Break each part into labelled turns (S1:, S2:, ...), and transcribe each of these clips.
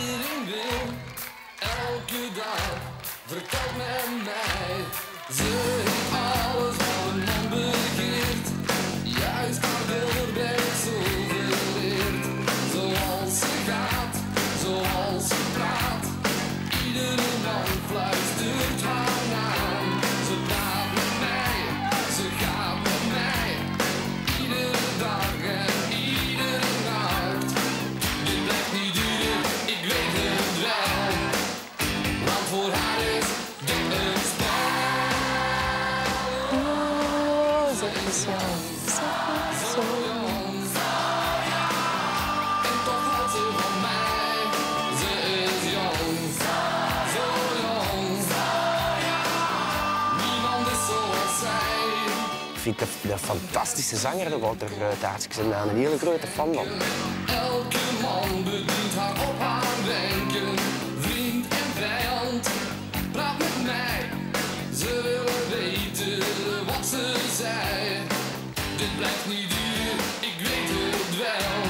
S1: Iedereen wil elke dag vertelt met mij. Ze heeft alles wat een man begeert. Juist daardoor ben ik zo geleerd. Zoals ze gaat, zoals ze praat. Iedere man fluistert haar naam. Ze praat met mij, ze gaat met mij. Iedere dag en iedere nacht. Dit blijft niet duren, ik weet het wel. Want voor haar is dit een spel.
S2: Oh, ze is jong. Zo jong.
S1: En toch houdt ze van mij. Ze is jong. Zo jong. Niemand is zoals zij.
S3: Ik vind dat een fantastische zanger, de Wouter Taartjes. Ik ben daar een hele grote fan van.
S1: Elke man bedient haar op haar wenken. Vriend en vijand, praat met mij. Ze willen weten wat ze zei. Dit blijft niet duren, ik weet het wel.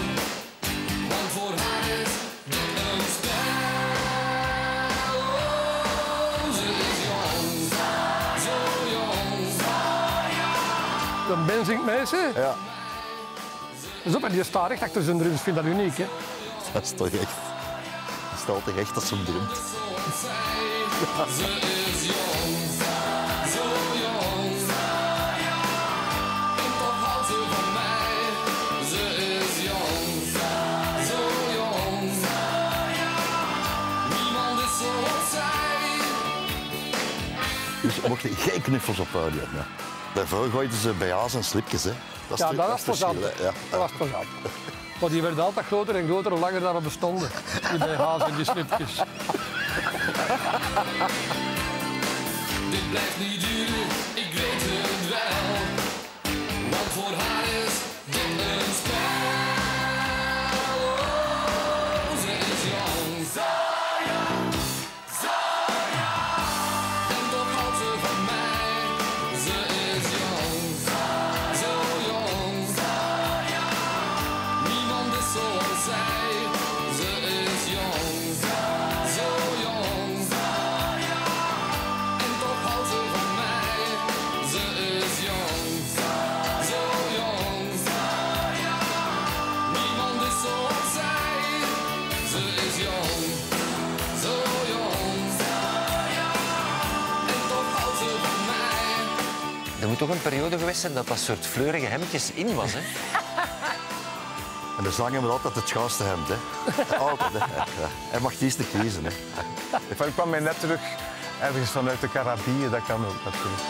S1: Want voor haar is dit een spel. Oh, ze is jong, zo jong.
S4: De Ben zingt mensen.
S5: Ja,
S4: Dus op, en die staat echt achter zijn drums. Ik vind dat uniek, hè.
S5: dat is toch echt... Dat staat toch echt als ze drumt.
S1: Zoals zij, ze is jong, zo jong. En toch houdt ze van mij. Ze is jong, zo jong. Niemand is zoals zij.
S5: Dus er mochten geen knuffels op podium. Ja. Daarvoor gooiden ze BH's en slipjes. Hè. Dat is
S4: Ja,
S5: het-
S4: dat
S5: is
S4: was
S5: het
S4: plezant.
S5: verschil, hè. Ja.
S4: Dat was plezant. Maar die werden altijd groter en groter hoe langer daarop bestonden. Die BH's en die slipjes.
S1: Dit blijft niet duren, ik weet het wel. Want voor haar is dit een spel. Oh, ze is jong, zo jong, zo jong. En toch houdt ze van mij. Ze is jong, zo jong, zo jong. Niemand is zoals zij. Ze is jong, zo jong. En toch houdt ze van mij. Ze is jong, zo jong. Niemand is zoals zij. Ze is jong, zo jong. En toch houdt ze van mij.
S6: Er moet toch een periode geweest zijn dat dat soort fleurige hemdjes in was, hè?
S5: En de zanger moet altijd het schoonste hemd. Hè. Altijd. Hè. Ja. Hij mag het eerste kiezen. Hè.
S7: Ik kwam mij net terug ergens vanuit de Caraïben, dat kan ook natuurlijk.